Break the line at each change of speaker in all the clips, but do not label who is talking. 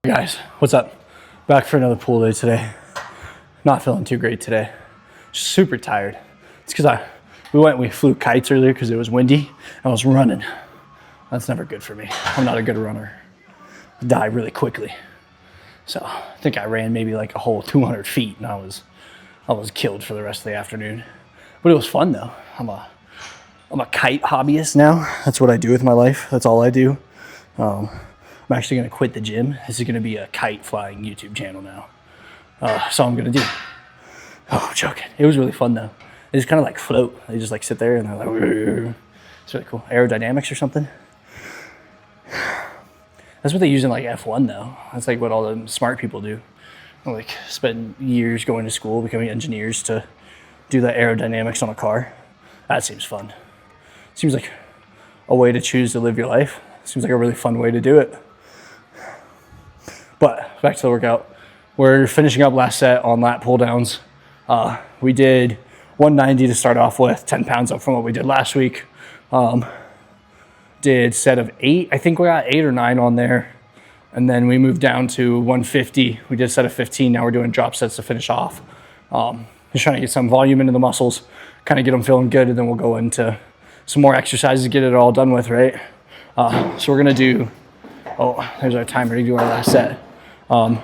Guys, what's up? Back for another pool day today. Not feeling too great today. Super tired. It's because we flew kites earlier because it was windy. I was running. That's never good for me. I'm not a good runner. I die really quickly. So I think I ran maybe like a whole 200 feet and I was killed for the rest of the afternoon. But it was fun though. I'm a kite hobbyist now. That's what I do with my life. That's all I do. I'm actually going to quit the gym. This is going to be a kite flying YouTube channel now. So I'm going to do. Oh, I'm joking. It was really fun though. They just kind of like float. They just like sit there and they're like, it's really cool. Aerodynamics or something. That's what they use in like F1 though. That's like what all the smart people do. They like spend years going to school, becoming engineers to do the aerodynamics on a car. That seems fun. Seems like a way to choose to live your life. Seems like a really fun way to do it. But back to the workout. We're finishing up last set on lat pull downs. We did 190 to start off with, 10 pounds up from what we did last week. Did set of 8. I think we got 8 or 9 on there. And then we moved down to 150. We did a set of 15. Now we're doing drop sets to finish off. Just trying to get some volume into the muscles, kind of get them feeling good, and then we'll go into some more exercises to get it all done with, right? So we're gonna do, there's our timer to do our last set. So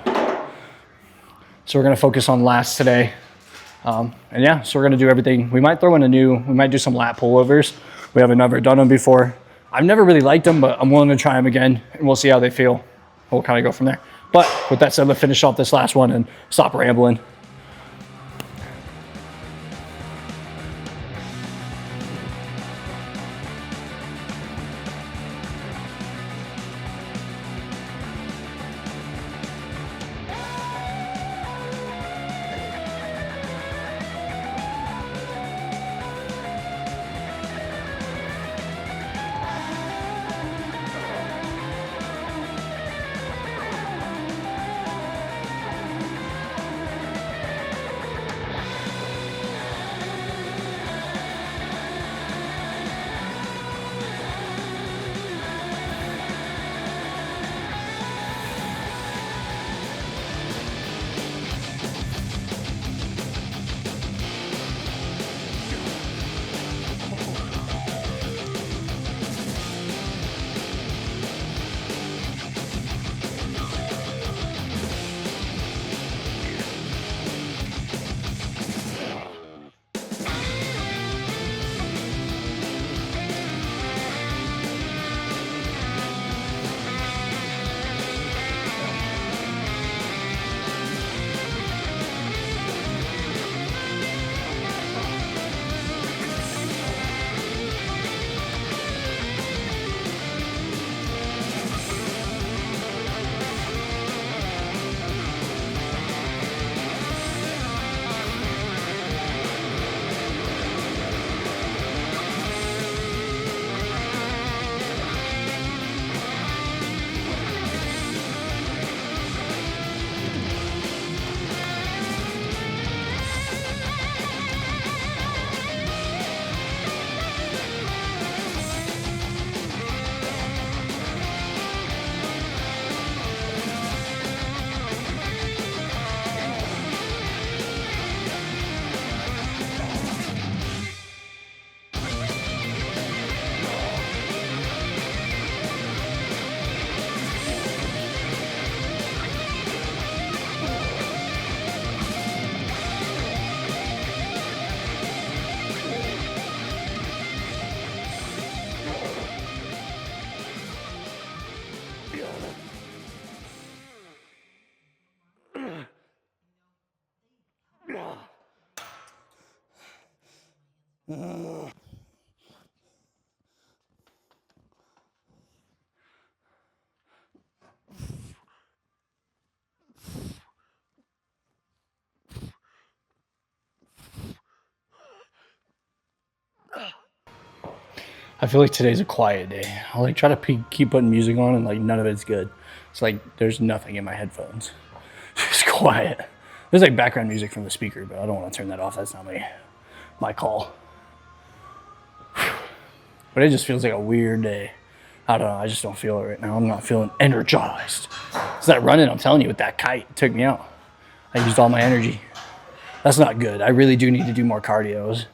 we're gonna focus on lats today. And yeah, so we're gonna do everything. We might throw in we might do some lat pullovers. We haven't never done them before. I've never really liked them, but I'm willing to try them again and we'll see how they feel. We'll kind of go from there. But with that said, let's finish off this last one and stop rambling. I feel like today's a quiet day. I like try to keep putting music on and like none of it's good. It's like there's nothing in my headphones. It's quiet. There's like background music from the speaker, but I don't want to turn that off. That's not my call. But it just feels like a weird day. I don't know. I just don't feel it right now. I'm not feeling energized. It's that running, I'm telling you, with that kite, it took me out. I used all my energy. That's not good. I really do need to do more cardio. I was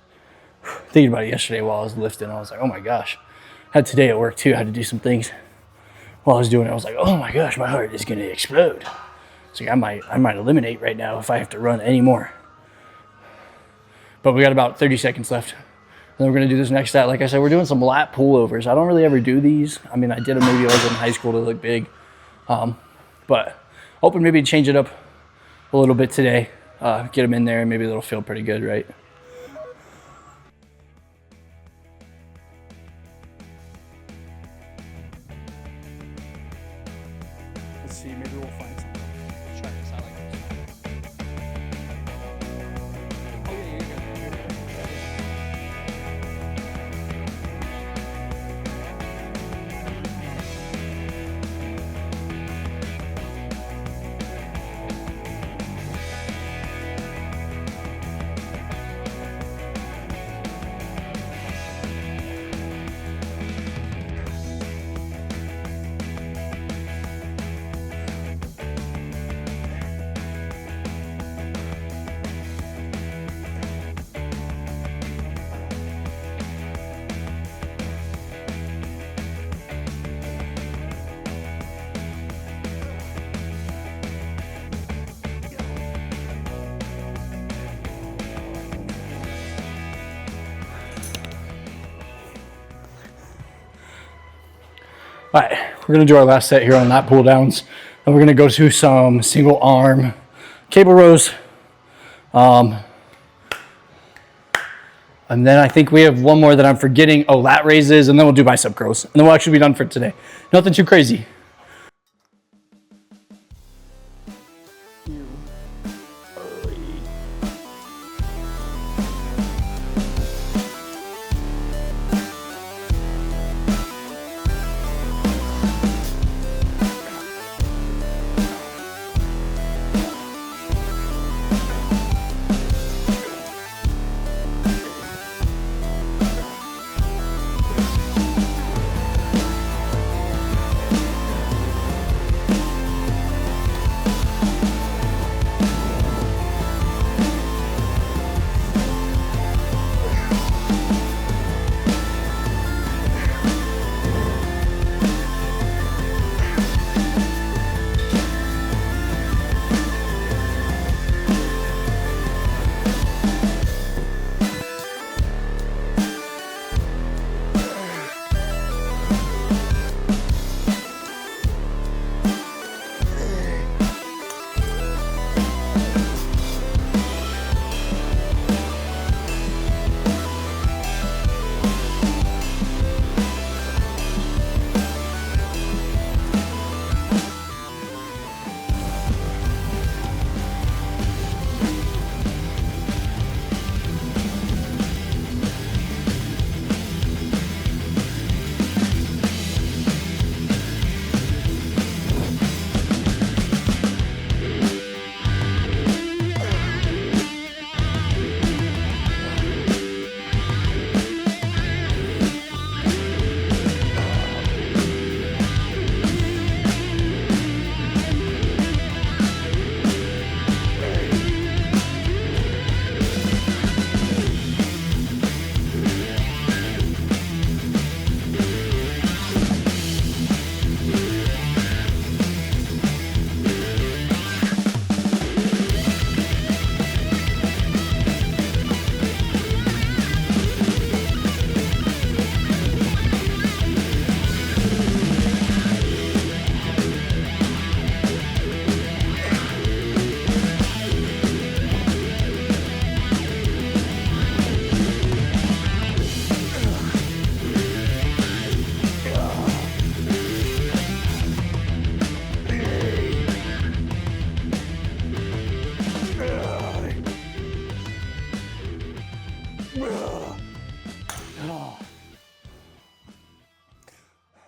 thinking about it yesterday while I was lifting. I was like, oh my gosh. I had today at work too. I had to do some things while I was doing it. I was like, oh my gosh, my heart is gonna explode. It's like I might eliminate right now if I have to run anymore. But we got about 30 seconds left. Then we're gonna do this next set. Like I said, we're doing some lat pullovers. I don't really ever do these. I mean, I did them maybe when I was in high school to look big. But hoping maybe change it up a little bit today. Get them in there and maybe it'll feel pretty good, right? Let's see, maybe we'll find something. Let's try this. I like this. Oh yeah, you're good. All right, we're gonna do our last set here on lat pull downs, and we're gonna go to some single arm cable rows. And then I think we have one more that I'm forgetting. Oh, lat raises, and then we'll do bicep curls. And then we'll actually be done for today. Nothing too crazy.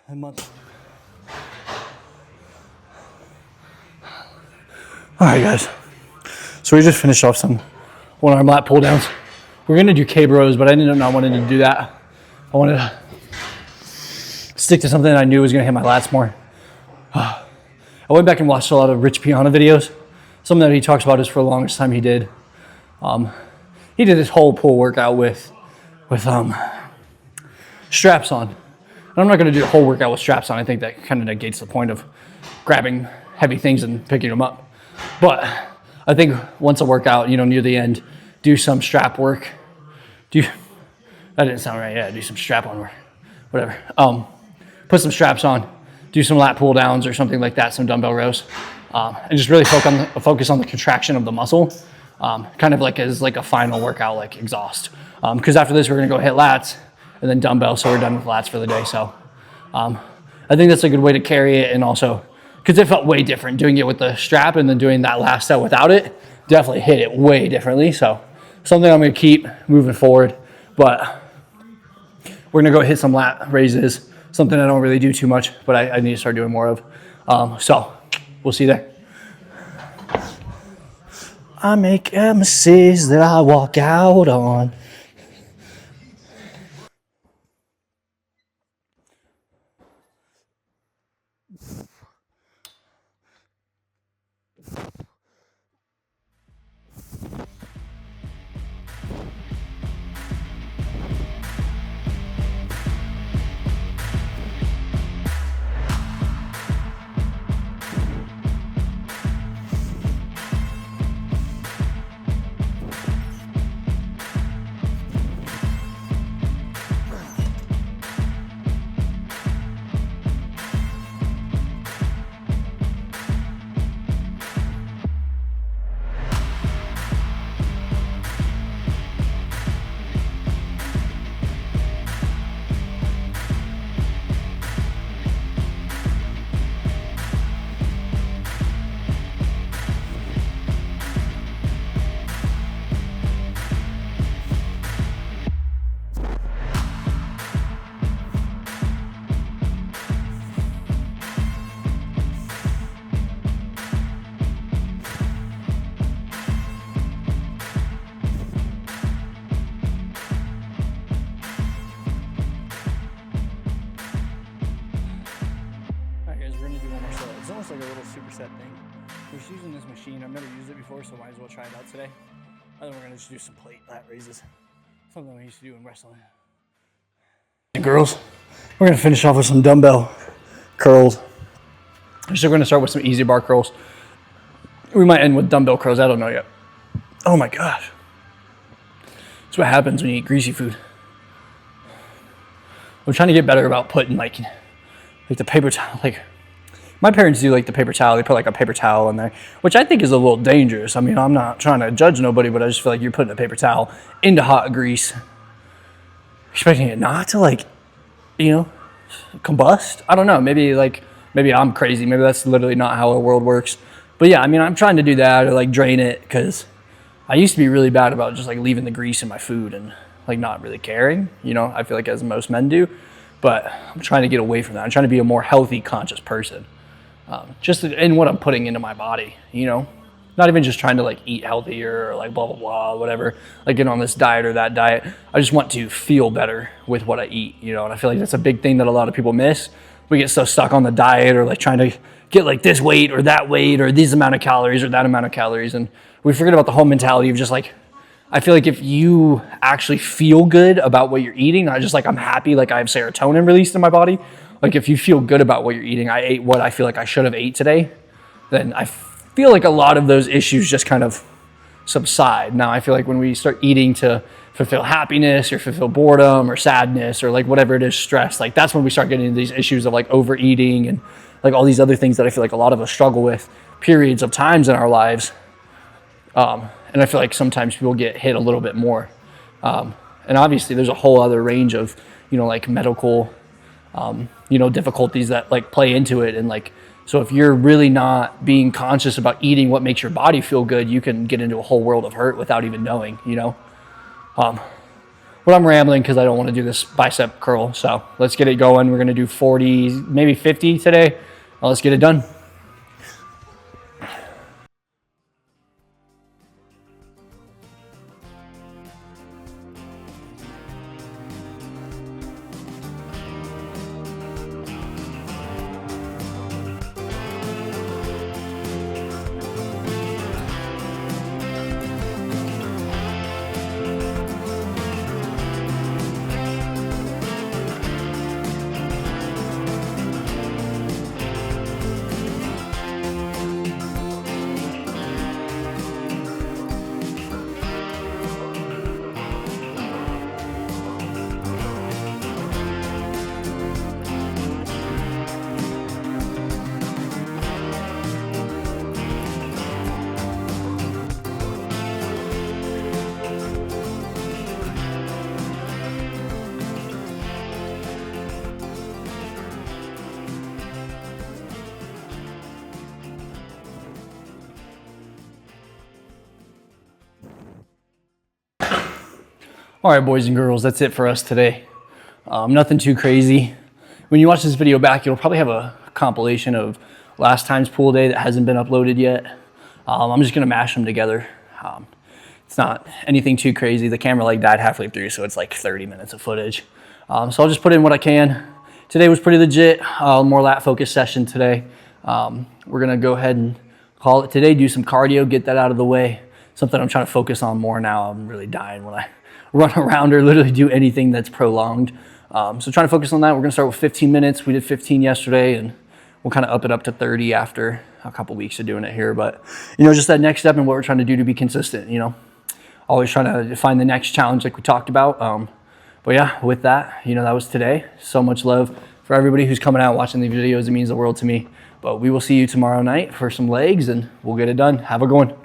A month. All right, guys. So we just finished off some one-arm lat pull downs. We're gonna do cable rows, but I ended up not wanting to do that. I wanted to stick to something I knew was gonna hit my lats more. I went back and watched a lot of Rich Piana videos. Something that he talks about is for the longest time he did this whole pull workout with straps on. And I'm not going to do the whole workout with straps on. I think that kind of negates the point of grabbing heavy things and picking them up. But I think once a workout, near the end, do some strap work. That didn't sound right. Yeah, do some strap on work. Whatever. Put some straps on. Do some lat pull downs or something like that, some dumbbell rows. And just really focus on the contraction of the muscle. Kind of like as like a final workout, like exhaust. Because after this, we're going to go hit lats and then dumbbell. So we're done with lats for the day. So I think that's a good way to carry it. And also, because it felt way different doing it with the strap and then doing that last set without it, definitely hit it way differently. So something I'm going to keep moving forward. But we're going to go hit some lat raises, something I don't really do too much, but I need to start doing more of. So we'll see you there. I make MCs that I walk out on. Like a little superset thing. We're just using this machine. I've never used it before, so might as well try it out today. And then we're gonna just do some plate lat raises. Something we used to do in wrestling. And girls, we're gonna finish off with some dumbbell curls. So we're gonna start with some easy bar curls. We might end with dumbbell curls, I don't know yet. Oh my gosh. That's what happens when you eat greasy food. I'm trying to get better about putting like the paper towel, my parents do like the paper towel. They put like a paper towel in there, which I think is a little dangerous. I mean, I'm not trying to judge nobody, but I just feel like you're putting a paper towel into hot grease, expecting it not to combust. I don't know. Maybe I'm crazy. Maybe that's literally not how our world works. But yeah, I mean, I'm trying to do that or drain it because I used to be really bad about just leaving the grease in my food and not really caring. I feel like as most men do, but I'm trying to get away from that. I'm trying to be a more healthy, conscious person. Just in what I'm putting into my body, not even just trying to eat healthier or blah, blah, blah, whatever, get on this diet or that diet. I just want to feel better with what I eat, and I feel like that's a big thing that a lot of people miss. We get so stuck on the diet or trying to get this weight or that weight or this amount of calories or that amount of calories. And we forget about the whole mentality of just I feel like if you actually feel good about what you're eating, not just I'm happy, I have serotonin released in my body. If you feel good about what you're eating, I ate what I feel like I should have ate today, then I feel like a lot of those issues just kind of subside. Now I feel like when we start eating to fulfill happiness or fulfill boredom or sadness or whatever it is, stress, that's when we start getting into these issues of overeating and all these other things that I feel like a lot of us struggle with periods of times in our lives. And I feel like sometimes people get hit a little bit more. And obviously there's a whole other range of, medical difficulties that play into it. And so if you're really not being conscious about eating what makes your body feel good, you can get into a whole world of hurt without even knowing, But I'm rambling because I don't want to do this bicep curl. So let's get it going. We're going to do 40, maybe 50 today. Let's get it done. All right, boys and girls, that's it for us today. Nothing too crazy. When you watch this video back, you'll probably have a compilation of last time's pool day that hasn't been uploaded yet. I'm just gonna mash them together. It's not anything too crazy. The camera like died halfway through, so it's like 30 minutes of footage. So I'll just put in what I can. Today was pretty legit, more lat focus session today. We're gonna go ahead and call it today, do some cardio, get that out of the way. Something I'm trying to focus on more now. I'm really dying when I run around or literally do anything that's prolonged. So trying to focus on that. We're gonna start with 15 minutes. We did 15 yesterday, and we'll kind of up it up to 30 after a couple weeks of doing it here. But, you know, just that next step in what we're trying to do to be consistent, you know. Always trying to find the next challenge like we talked about. But yeah, with that, you know, that was today. So much love for everybody who's coming out watching the videos. It means the world to me. But we will see you tomorrow night for some legs, and we'll get it done. Have a good one.